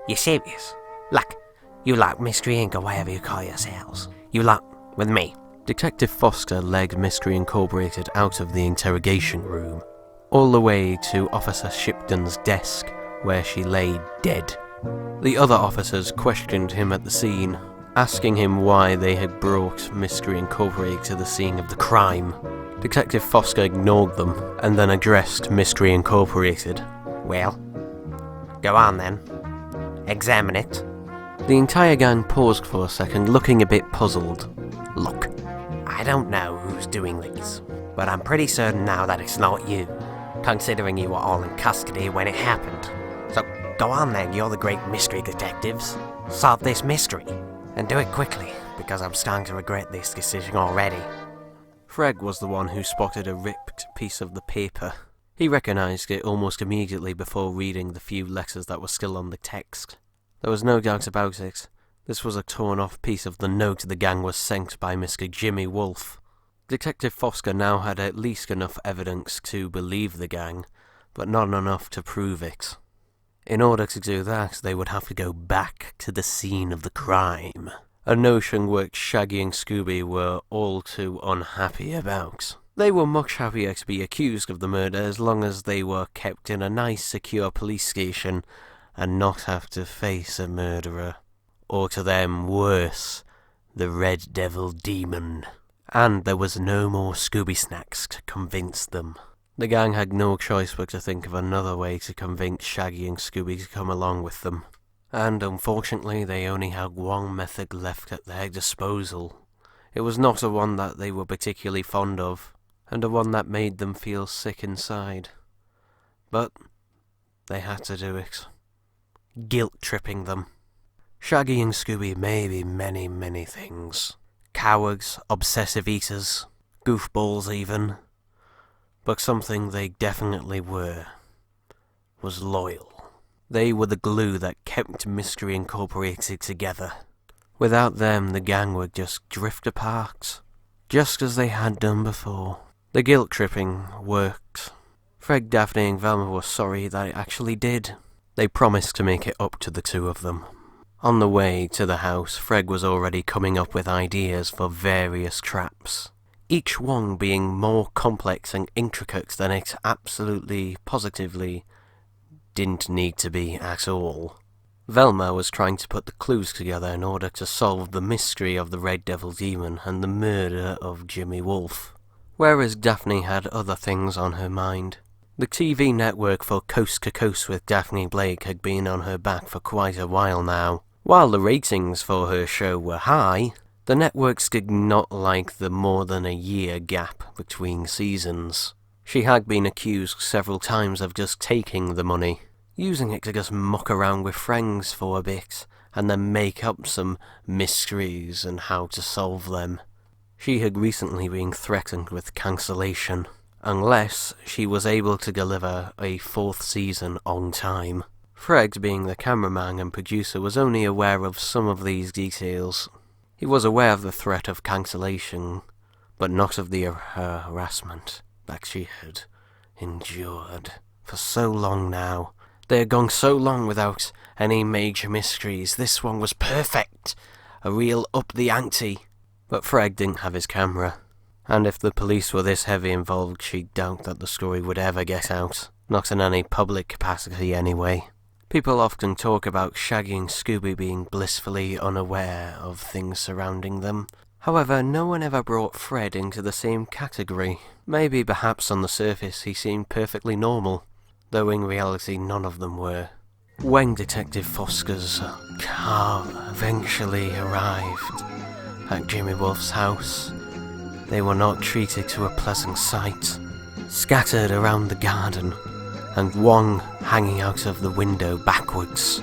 You serious? Look, you lot Mystery Inc. or whatever you call yourselves. You lot with me. Detective Foster led Mystery Incorporated out of the interrogation room, all the way to Officer Shipton's desk, where she lay dead. The other officers questioned him at the scene, asking him why they had brought Mystery Incorporated to the scene of the crime. Detective Foster ignored them, and then addressed Mystery Incorporated. Well, go on then. Examine it. The entire gang paused for a second, looking a bit puzzled. Look, I don't know who's doing these, but I'm pretty certain now that it's not you, considering you were all in custody when it happened. So go on then, you're the great mystery detectives. Solve this mystery, and do it quickly, because I'm starting to regret this decision already. Fred was the one who spotted a ripped piece of the paper. He recognised it almost immediately before reading the few letters that were still on the text. There was no doubt about it. This was a torn-off piece of the note the gang was sent by Mr. Jimmy Wolfe. Detective Foster now had at least enough evidence to believe the gang, but not enough to prove it. In order to do that, they would have to go back to the scene of the crime, a notion which Shaggy and Scooby were all too unhappy about. They were much happier to be accused of the murder as long as they were kept in a nice, secure police station and not have to face a murderer. Or to them, worse, the Red Devil Demon. And there was no more Scooby snacks to convince them. The gang had no choice but to think of another way to convince Shaggy and Scooby to come along with them. And unfortunately, they only had one method left at their disposal. It was not a one that they were particularly fond of, and a one that made them feel sick inside. But they had to do it. Guilt-tripping them. Shaggy and Scooby may be many, many things. Cowards, obsessive eaters, goofballs even. But something they definitely were was loyal. They were the glue that kept Mystery Incorporated together. Without them, the gang would just drift apart, just as they had done before. The guilt-tripping worked. Fred, Daphne and Velma were sorry that it actually did. They promised to make it up to the two of them. On the way to the house, Fred was already coming up with ideas for various traps, each one being more complex and intricate than it absolutely, positively didn't need to be at all. Velma was trying to put the clues together in order to solve the mystery of the Red Devil Demon and the murder of Jimmy Wolfe, whereas Daphne had other things on her mind. The TV network for Coast to Coast with Daphne Blake had been on her back for quite a while now. While the ratings for her show were high, the networks did not like the more than a year gap between seasons. She had been accused several times of just taking the money, using it to just muck around with friends for a bit, and then make up some mysteries and how to solve them. She had recently been threatened with cancellation, unless she was able to deliver a fourth season on time. Fred, being the cameraman and producer, was only aware of some of these details. He was aware of the threat of cancellation, but not of the harassment that she had endured for so long now. They had gone so long without any major mysteries. This one was perfect, a real up the ante. But Fred didn't have his camera, and if the police were this heavy involved, she'd doubt that the story would ever get out, not in any public capacity anyway. People often talk about Shaggy and Scooby being blissfully unaware of things surrounding them. However, no one ever brought Fred into the same category. Maybe perhaps on the surface he seemed perfectly normal, though in reality none of them were. When Detective Foster's car eventually arrived at Jimmy Wolfe's house, they were not treated to a pleasant sight. Scattered around the garden, and one hanging out of the window backwards,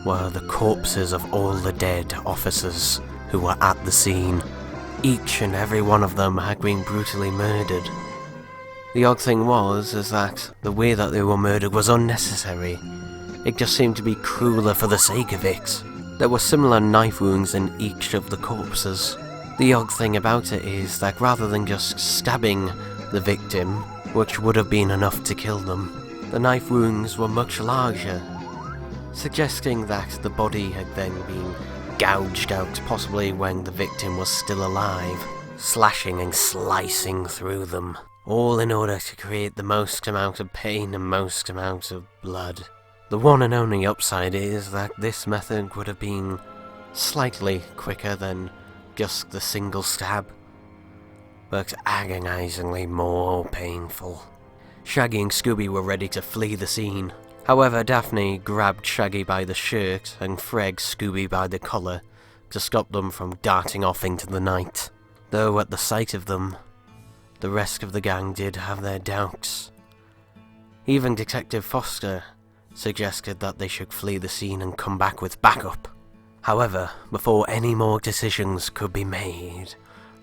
were the corpses of all the dead officers who were at the scene. Each and every one of them had been brutally murdered. The odd thing was that the way that they were murdered was unnecessary. It just seemed to be crueler for the sake of it. There were similar knife wounds in each of the corpses. The odd thing about it is that rather than just stabbing the victim, which would have been enough to kill them, the knife wounds were much larger, suggesting that the body had then been gouged out, possibly when the victim was still alive, slashing and slicing through them, all in order to create the most amount of pain and most amount of blood. The one and only upside is that this method would have been slightly quicker than just the single stab, but agonizingly more painful. Shaggy and Scooby were ready to flee the scene. However, Daphne grabbed Shaggy by the shirt and Fred Scooby by the collar to stop them from darting off into the night. Though at the sight of them, the rest of the gang did have their doubts. Even Detective Foster suggested that they should flee the scene and come back with backup. However, before any more decisions could be made,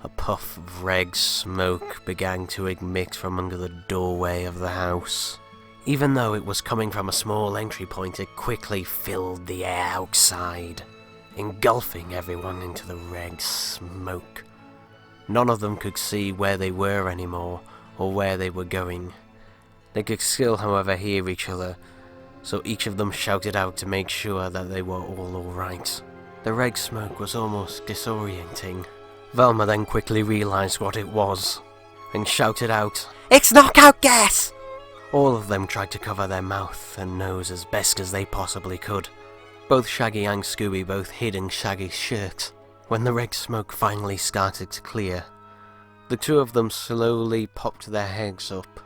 a puff of red smoke began to emit from under the doorway of the house. Even though it was coming from a small entry point, it quickly filled the air outside, engulfing everyone into the red smoke. None of them could see where they were anymore, or where they were going. They could still, however, hear each other, so each of them shouted out to make sure that they were all alright. The red smoke was almost disorienting. Velma then quickly realised what it was, and shouted out, "It's knockout gas!" All of them tried to cover their mouth and nose as best as they possibly could. Both Shaggy and Scooby both hid in Shaggy's shirt. When the red smoke finally started to clear, the two of them slowly popped their heads up.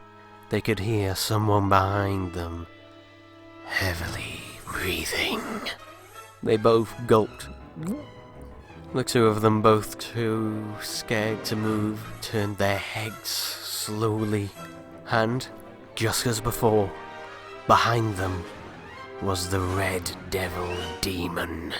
They could hear someone behind them, heavily breathing. They both gulped. The two of them, both too scared to move, turned their heads slowly, and, just as before, behind them was the Red Devil Demon.